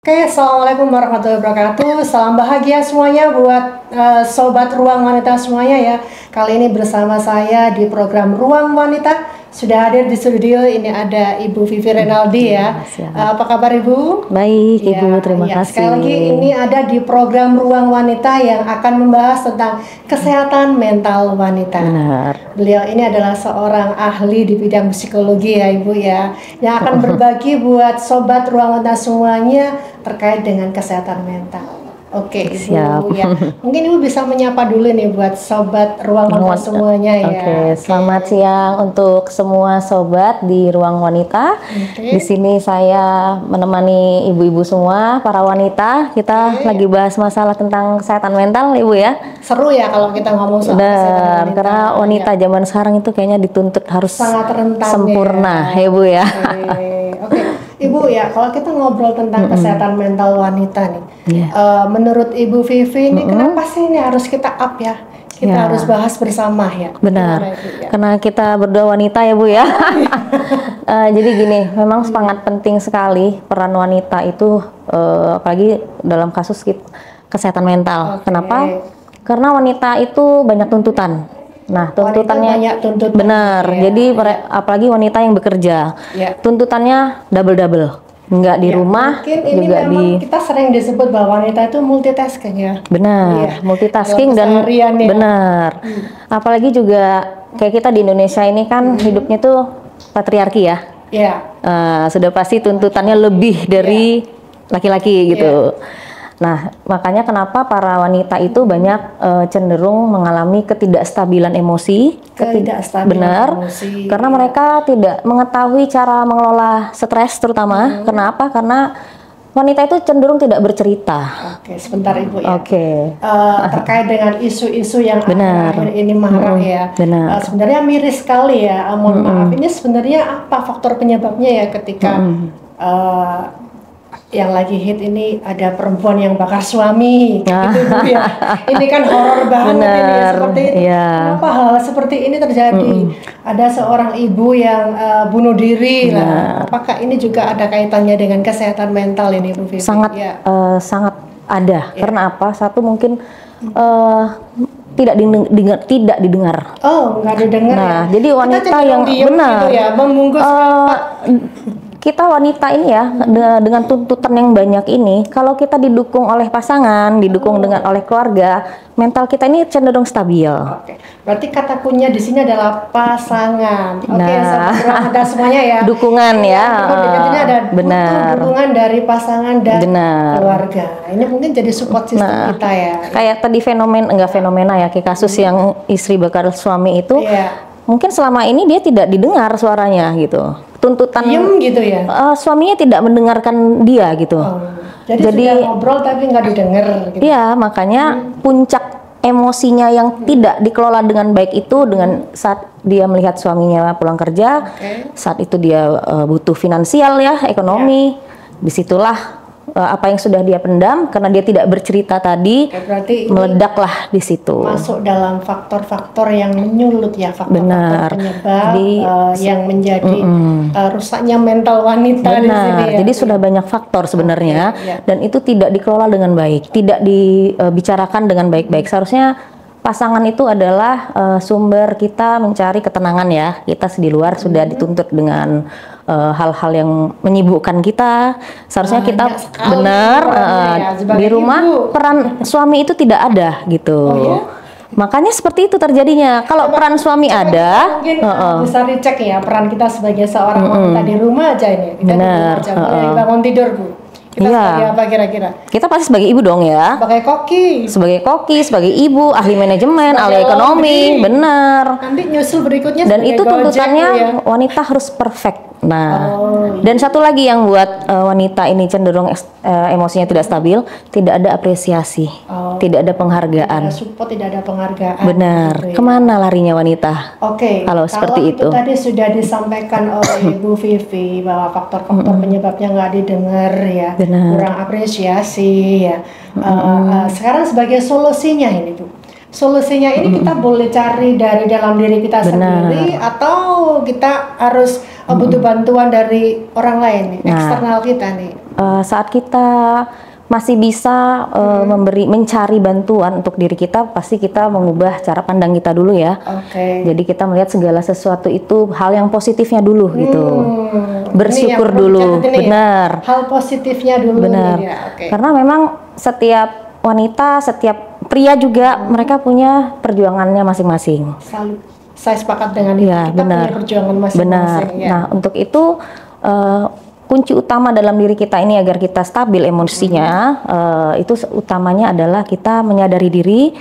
Oke, Assalamualaikum warahmatullahi wabarakatuh. Salam bahagia semuanya buat sobat Ruang Wanita semuanya ya. Kali ini bersama saya di program Ruang Wanita. Sudah hadir di studio, ini ada Ibu Vivi Renaldi ya. Apa kabar Ibu? Baik Ibu, terima kasih. Sekali lagi ini ada di program Ruang Wanita yang akan membahas tentang kesehatan mental wanita. Benar. Beliau ini adalah seorang ahli di bidang psikologi ya Ibu ya, yang akan berbagi buat sobat Ruang Wanita semuanya terkait dengan kesehatan mental. Oke, Ibu. Siap. Ya. Mungkin Ibu bisa menyapa dulu nih buat sobat Ruang Wanita semuanya ya. Oke, selamat siang untuk semua sobat di Ruang Wanita. Di sini saya menemani ibu-ibu semua, para wanita. Kita lagi bahas masalah tentang kesehatan mental, Ibu ya. Seru ya kalau kita ngomong soal kesehatan wanita. Karena wanita zaman sekarang itu kayaknya dituntut harus sangat rentan sempurna, ya Ibu ya. Oke. Ibu ya, kalau kita ngobrol tentang kesehatan mental wanita nih, menurut Ibu Vivi ini kenapa sih ini harus kita up ya? Kita harus bahas bersama ya. Benar. Ya? Karena kita berdua wanita ya Bu ya. Jadi gini, memang sangat penting sekali peran wanita itu, apalagi dalam kasus kesehatan mental. Kenapa? Karena wanita itu banyak tuntutan. Nah, tuntutannya benar. Ya. Jadi apalagi wanita yang bekerja, tuntutannya double, nggak di rumah juga kita sering disebut bahwa wanita itu multitasking ya. Benar, multitasking dan benar. Apalagi juga kayak kita di Indonesia ini kan hidupnya tuh patriarki ya. Sudah pasti tuntutannya lebih dari laki-laki gitu. Nah, makanya kenapa para wanita itu banyak cenderung mengalami ketidakstabilan emosi. Benar, karena mereka tidak mengetahui cara mengelola stres terutama. Kenapa? Karena wanita itu cenderung tidak bercerita. Oke, sebentar Ibu ya. Terkait dengan isu-isu yang akhir ini marak ya. Sebenarnya miris sekali ya. Mohon maaf, ini sebenarnya apa faktor penyebabnya ya ketika yang lagi hit ini ada perempuan yang bakar suami gitu Bu ya. Ini kan horor banget ini ya, seperti itu. Kenapa hal seperti ini terjadi? Ada seorang ibu yang bunuh diri lah. Apakah ini juga ada kaitannya dengan kesehatan mental ini Bu Vivi? Sangat sangat ada. Karena apa? Satu mungkin tidak didengar. Oh, nggak didengar. Nah, jadi wanita yang benar gitu ya, membungkus kita wanita ini ya dengan tuntutan yang banyak ini, kalau kita didukung oleh pasangan, didukung dengan oleh keluarga, mental kita ini cenderung stabil. Berarti kata kuncinya di sini adalah pasangan. Ada semuanya ya. Dukungan ya. Ini ada dukungan dari pasangan dan keluarga. Ini mungkin jadi support system kita ya. Kayak tadi fenomena ya, kayak kasus yang istri bakar suami itu. Mungkin selama ini dia tidak didengar suaranya gitu. Tuntutan gitu ya. Suaminya tidak mendengarkan dia gitu. Jadi sudah ngobrol tapi nggak didengar gitu. Iya, makanya puncak emosinya yang tidak dikelola dengan baik itu dengan saat dia melihat suaminya pulang kerja, saat itu dia butuh finansial ya, ekonomi. Disitulah apa yang sudah dia pendam karena dia tidak bercerita tadi, meledaklah di situ. Masuk dalam faktor-faktor yang menyulut ya, faktor-faktor penyebab yang menjadi rusaknya mental wanita di sini ya. Jadi sudah banyak faktor sebenarnya dan itu tidak dikelola dengan baik, tidak dibicarakan dengan baik-baik. Seharusnya pasangan itu adalah sumber kita mencari ketenangan ya. Kita di luar sudah dituntut dengan hal-hal yang menyibukkan kita. Seharusnya kita benar di rumah peran suami itu tidak ada gitu. Makanya seperti itu terjadinya. Kalau peran suami ada, mungkin bisa dicek ya peran kita sebagai seorang wanita di rumah aja ini. Kita benar. Mulai bangun tidur Bu. Kita sebagai apa kira-kira? Kita pasti sebagai ibu dong ya. Sebagai koki, sebagai ibu, ahli manajemen, ahli ekonomi, benar. Nanti nyusul berikutnya. Dan itu tuntutannya wanita harus perfect. Nah, dan satu lagi yang buat wanita ini cenderung emosinya tidak stabil, tidak ada apresiasi, tidak ada penghargaan. Tidak ada support, tidak ada penghargaan. Benar. Gitu ya. Kemana larinya wanita? Kalau seperti itu. Tadi sudah disampaikan oleh Ibu Vivi bahwa faktor-faktor penyebabnya nggak didengar ya, kurang apresiasi ya. Sekarang sebagai solusinya ini Bu. Solusinya ini kita boleh cari dari dalam diri kita sendiri atau kita harus butuh bantuan dari orang lain nih, eksternal kita nih. saat kita masih bisa mencari bantuan untuk diri kita, pasti kita mengubah cara pandang kita dulu ya. Jadi kita melihat segala sesuatu itu hal yang positifnya dulu gitu. Bersyukur dulu, benar. Hal positifnya dulu. Benar. Ya, karena memang setiap wanita, setiap pria juga mereka punya perjuangannya masing-masing. Saya sepakat dengan itu. Kita punya perjuangan masing-masing. Ya. Nah, untuk itu kunci utama dalam diri kita ini agar kita stabil emosinya, itu utamanya adalah kita menyadari diri,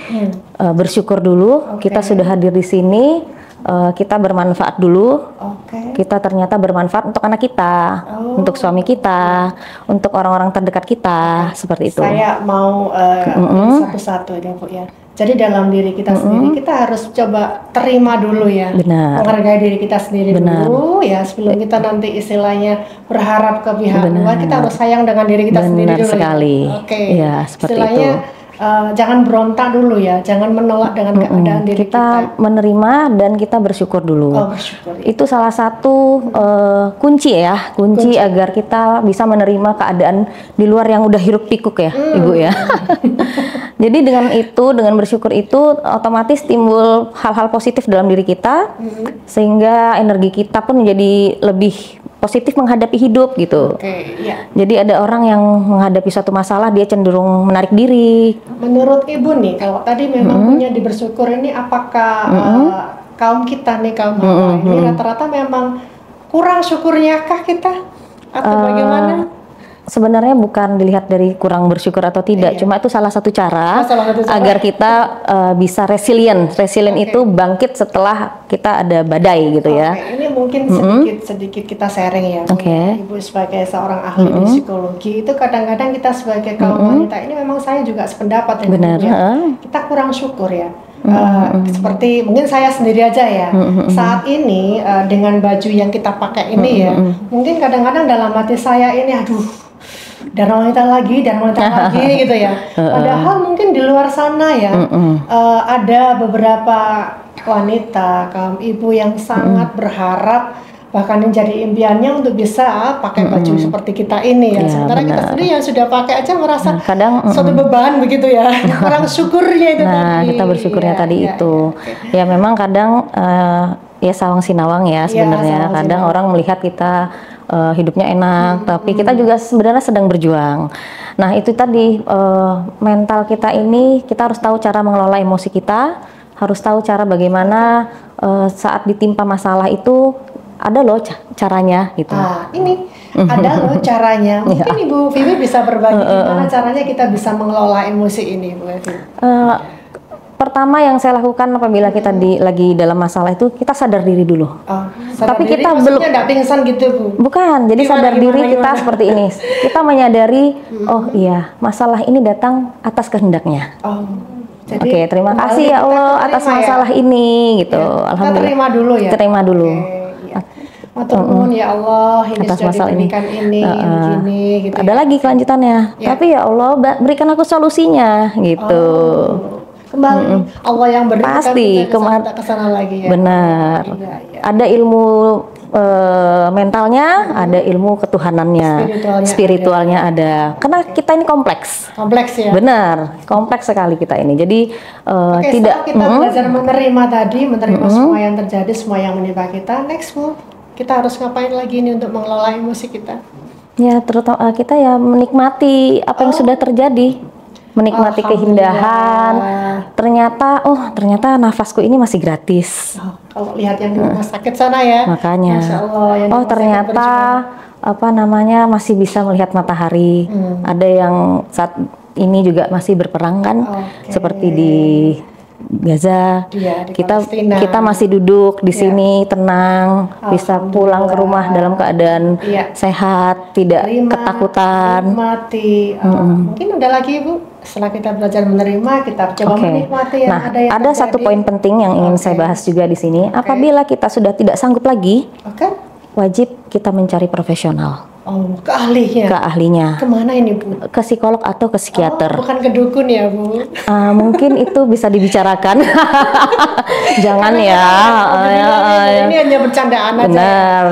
bersyukur dulu, kita sudah hadir di sini, kita bermanfaat dulu, kita ternyata bermanfaat untuk anak kita, untuk suami kita, untuk orang-orang terdekat kita, seperti itu. Saya mau satu-satu ya Bu ya. Jadi dalam diri kita sendiri kita harus coba terima dulu ya, menghargai diri kita sendiri dulu ya, sebelum kita nanti istilahnya berharap ke pihak luar, kita harus sayang dengan diri kita sendiri dulu. Sekali. Ya, seperti istilahnya, itu. Jangan berontak dulu ya, jangan menolak dengan keadaan diri kita. Menerima dan kita bersyukur dulu. Bersyukur. Itu salah satu kunci ya, kunci agar kita bisa menerima keadaan di luar yang udah hiruk pikuk ya, Ibu ya. Jadi dengan itu, dengan bersyukur itu otomatis timbul hal-hal positif dalam diri kita, sehingga energi kita pun menjadi lebih positif menghadapi hidup gitu. Jadi ada orang yang menghadapi suatu masalah dia cenderung menarik diri. Menurut Ibu nih, kalau tadi memang punya di bersyukur ini, apakah kaum kita nih, kaum hawa ini rata-rata memang kurang syukurnya kah kita? Atau bagaimana? Sebenarnya bukan dilihat dari kurang bersyukur atau tidak, cuma itu salah satu cara agar kita bisa resilient. Resilient itu bangkit setelah kita ada badai gitu ya. Ini mungkin sedikit kita sharing ya, Ibu sebagai seorang ahli psikologi, itu kadang-kadang kita sebagai kaum wanita ini memang saya juga sependapat dengan Ibu ya. Kita kurang syukur ya. Seperti mungkin saya sendiri aja ya, saat ini dengan baju yang kita pakai ini ya, mungkin kadang-kadang dalam hati saya ini dan wanita lagi gitu ya. Padahal mungkin di luar sana ya ada beberapa wanita, kaum ibu yang sangat berharap, bahkan yang jadi impiannya untuk bisa pakai baju seperti kita ini ya. Sementara kita sendiri yang sudah pakai aja merasa kadang suatu beban begitu ya. Kurang syukurnya itu tadi. Kita bersyukurnya tadi itu. Ya memang kadang ya sawang sinawang ya sebenarnya. Kadang orang melihat kita hidupnya enak, tapi kita juga sebenarnya sedang berjuang. Nah itu tadi mental kita ini, kita harus tahu cara mengelola emosi kita, harus tahu cara bagaimana saat ditimpa masalah itu ada loh caranya gitu. Ini ada loh caranya. Mungkin Ibu Vivi bisa berbagi gimana caranya kita bisa mengelola emosi ini, Bu Vivi. Pertama yang saya lakukan apabila kita lagi dalam masalah itu, kita sadar diri dulu. Tapi diri, kita belum nggak pingsan gitu, Bu. Bukan, jadi sadar diri kita seperti ini. Kita menyadari, oh iya, masalah ini datang atas kehendaknya. Oke, terima kasih ya Allah atas masalah ini gitu. Alhamdulillah. Kita terima dulu ya. Terima dulu. Matur nuwun ya Allah, ini atas sudah diberikan ini begini gitu. Ada lagi kelanjutannya. Tapi ya Allah, berikan aku solusinya gitu. Kembali Allah yang berikan, pasti ke sana lagi ya. Benar. Ada ilmu mentalnya, ada ilmu ketuhanannya, spiritualnya ada. Karena kita ini kompleks ya. Benar, kompleks sekali kita ini. Jadi tidak kita belajar menerima tadi, menerima semua yang terjadi, semua yang menimpa kita. Next, Bu, kita harus ngapain lagi ini untuk mengelola emosi kita? Ya, terutama kita ya menikmati apa yang sudah terjadi. Menikmati keindahan, ternyata nafasku ini masih gratis. Kalau lihat yang di rumah sakit sana ya, makanya. Masya Allah, ternyata masih bisa melihat matahari. Ada yang saat ini juga masih berperang kan, seperti di Gaza. Kita masih duduk di sini tenang, bisa pulang ke rumah dalam keadaan sehat, tidak ketakutan. Mungkin udah lagi Bu, setelah kita belajar menerima, kita coba menikmati yang ada satu poin penting yang ingin saya bahas juga di sini. Apabila kita sudah tidak sanggup lagi, wajib kita mencari profesional. Oh, ke ahlinya. Ke ahlinya. Kemana ini, Bu? Ke psikolog atau ke psikiater. Oh, bukan ke dukun ya, Bu? Mungkin itu bisa dibicarakan. Jangan ya. Ini hanya bercandaan aja. Benar.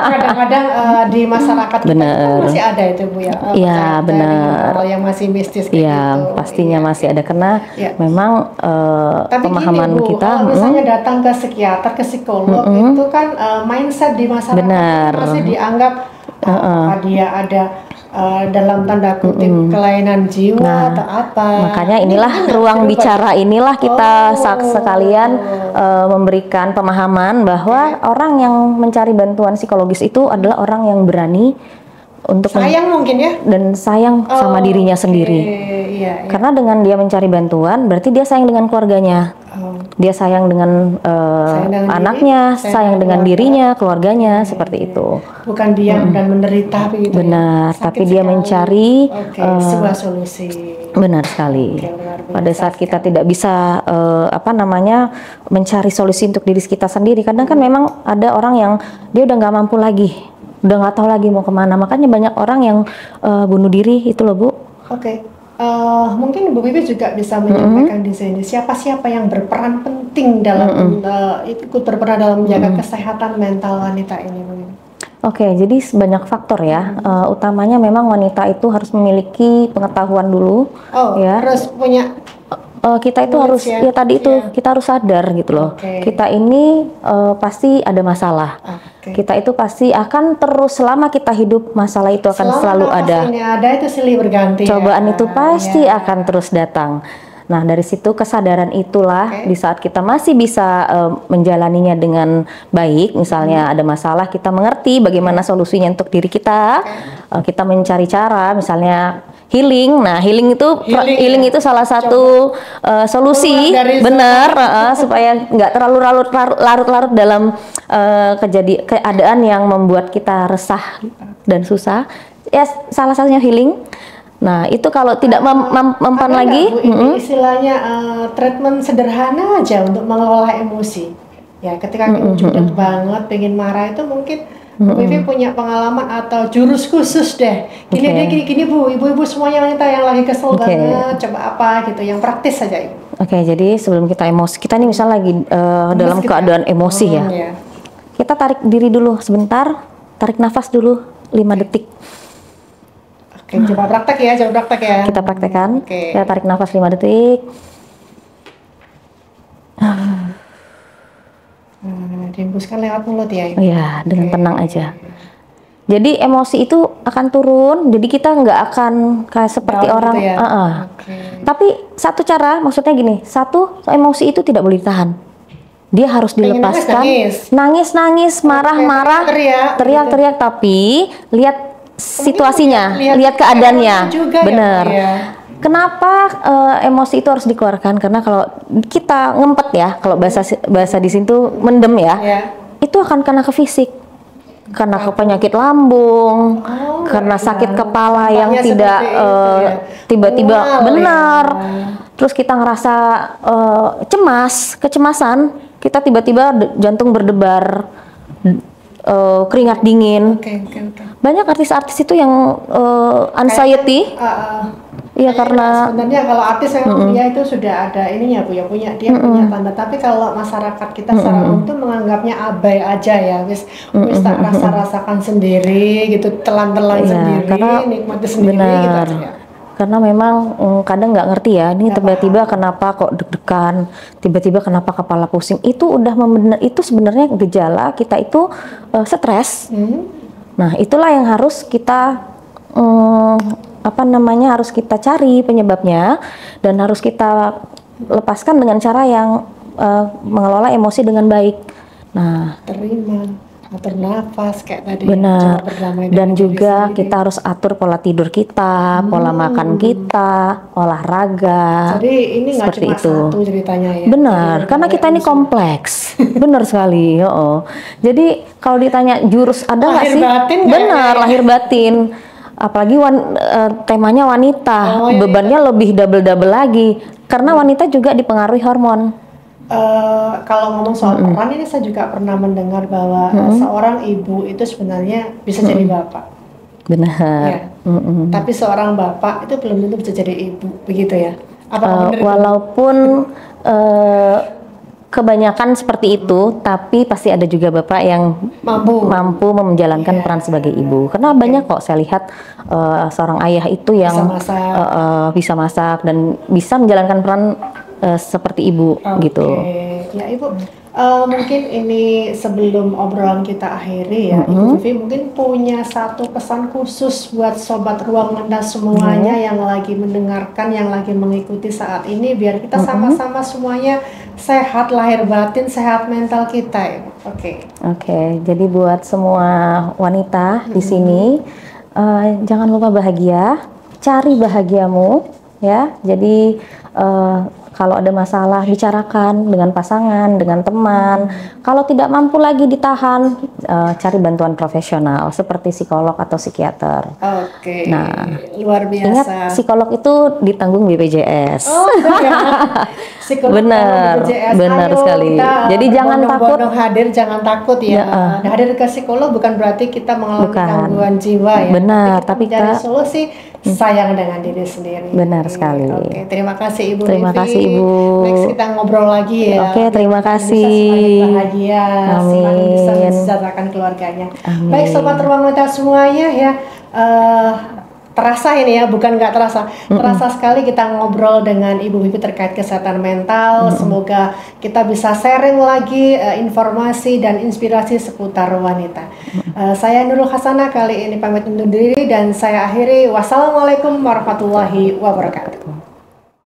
Kadang-kadang di masyarakat kita masih ada itu, Bu ya. Iya, benar. Kalau yang masih mistis gitu. Iya, pastinya masih ada karena memang pemahaman gini, Bu, kita. Kalau misalnya datang ke psikiater, ke psikolog itu kan mindset di masyarakat masih dianggap apakah dia ada dalam tanda kutip kelainan jiwa atau apa. Makanya inilah ruang bicara inilah kita sekalian memberikan pemahaman bahwa orang yang mencari bantuan psikologis itu adalah orang yang berani untuk sayang mungkin ya, dan sayang sama dirinya sendiri. Iya. Karena dengan dia mencari bantuan berarti dia sayang dengan keluarganya. Dia sayang dengan anaknya, sayang dengan dirinya, keluarganya, seperti itu. Bukan diam dan menderita begitu. Benar, tapi dia mencari sebuah solusi. Benar sekali. Pada saat kita tidak bisa mencari solusi untuk diri kita sendiri, kadang kan memang ada orang yang dia udah nggak mampu lagi, udah nggak tahu lagi mau kemana. Makanya banyak orang yang bunuh diri itu loh, Bu. Mungkin Bu Bibi juga bisa menyampaikan di sini siapa-siapa yang berperan penting dalam ikut berperan dalam menjaga kesehatan mental wanita ini, Bu Bibi. Jadi banyak faktor ya. Utamanya memang wanita itu harus memiliki pengetahuan dulu. Harus punya. Kita itu harus kita harus sadar gitu loh. Kita ini pasti ada masalah. Kita itu pasti akan terus selama kita hidup masalah itu akan selalu ada. Ini ada itu silih berganti. Cobaan itu pasti akan terus datang. Nah, dari situ kesadaran itulah di saat kita masih bisa menjalaninya dengan baik, misalnya ada masalah kita mengerti bagaimana solusinya untuk diri kita. Kita mencari cara misalnya healing. Nah, healing itu salah satu solusi benar supaya nggak terlalu larut-larut dalam keadaan yang membuat kita resah dan susah. Ya, salah satunya healing. Nah, itu kalau tidak mempan lagi, istilahnya treatment sederhana aja untuk mengelola emosi. Ya, ketika kita judet banget, pengen marah itu mungkin Bu Vivi punya pengalaman atau jurus khusus deh. Gini Bu, ibu-ibu semuanya wanita yang lagi kesel banget, coba apa gitu, yang praktis saja Ibu. Jadi sebelum kita emosi, kita nih misal lagi dalam keadaan emosi ya. Kita tarik diri dulu sebentar, tarik nafas dulu 5 detik. Coba praktek ya. Kita praktekkan. Ya, tarik nafas 5 detik. Dihembuskan lewat mulut ya. Iya, dengan tenang aja. Jadi emosi itu akan turun. Jadi kita nggak akan kayak seperti orang. Gitu ya? Tapi satu cara, maksudnya gini, emosi itu tidak boleh ditahan. Dia harus dilepaskan. Nangis, marah-marah, teriak-teriak. Tapi lihat situasinya, lihat keadaannya, benar. Kenapa emosi itu harus dikeluarkan? Karena kalau kita ngempet ya, kalau bahasa di sini tuh mendem ya, itu akan kena ke fisik, karena ke penyakit lambung, karena sakit kepala yang tidak tiba-tiba benar. Terus kita ngerasa kecemasan, kita tiba-tiba jantung berdebar. Keringat dingin. Banyak artis-artis itu yang anxiety. Karena sebenarnya kalau artis memang dia itu sudah ada ininya Bu ya, punya tanda. Tapi kalau masyarakat kita secara umum tuh menganggapnya abai aja ya, wis tak rasakan sendiri gitu, telan-telan sendiri, nikmati sendiri gitu aja. Karena memang kadang nggak ngerti ya, ini tiba-tiba kenapa kok deg-degan, tiba-tiba kenapa kepala pusing. Itu udah itu sebenarnya gejala kita itu stres. Nah, itulah yang harus kita harus kita cari penyebabnya, dan harus kita lepaskan dengan cara yang mengelola emosi dengan baik. Nah, terima, atur nafas kayak tadi. Benar. Dan juga kita harus atur pola tidur kita, pola makan kita, olahraga. Jadi ini nggak cuma satu ceritanya ya. Benar, karena kita ini kompleks. Benar sekali. Jadi kalau ditanya jurus ada nggak sih? Benar, lahir batin. Apalagi temanya wanita, bebannya lebih double lagi. Karena wanita juga dipengaruhi hormon. Kalau ngomong soal peran ini, saya juga pernah mendengar bahwa seorang ibu itu sebenarnya bisa jadi bapak. Benar. Ya. Tapi seorang bapak itu belum tentu bisa jadi ibu, begitu ya? Walaupun kebanyakan seperti itu, tapi pasti ada juga bapak yang mampu menjalankan peran sebagai ibu. Karena banyak kok saya lihat seorang ayah itu yang bisa masak dan bisa menjalankan peran seperti ibu gitu. Ya Ibu, mungkin ini sebelum obrolan kita akhiri ya, Ibu Vivi mungkin punya satu pesan khusus buat sobat Ruang Menda semuanya yang lagi mendengarkan, yang lagi mengikuti saat ini, biar kita sama-sama semuanya sehat lahir batin, sehat mental kita ya. Oke, jadi buat semua wanita di sini, jangan lupa bahagia, cari bahagiamu ya. Jadi kalau ada masalah bicarakan dengan pasangan, dengan teman. Kalau tidak mampu lagi ditahan, cari bantuan profesional seperti psikolog atau psikiater. Nah, luar biasa. Ingat, psikolog itu ditanggung BPJS. Benar, benar sekali. Jadi jangan takut. Jangan takut ya. Hadir ke psikolog bukan berarti kita mengalami gangguan jiwa ya. Benar, tapi kita mencari solusi, sayang dengan diri sendiri. Benar sekali. Terima kasih Ibu. Terima kasih Ibu. Next kita ngobrol lagi ya. Terima kasih. Bisa bahagia, semakin bisa mensejahterakan keluarganya. Amin. Baik sobat Ruang Menda semuanya ya. Terasa ini ya, bukan nggak terasa. Terasa sekali kita ngobrol dengan Ibu Vivi terkait kesehatan mental. Semoga kita bisa sharing lagi informasi dan inspirasi seputar wanita. Saya Nurul Hasanah kali ini pamit undur diri dan saya akhiri. Wassalamualaikum warahmatullahi wabarakatuh.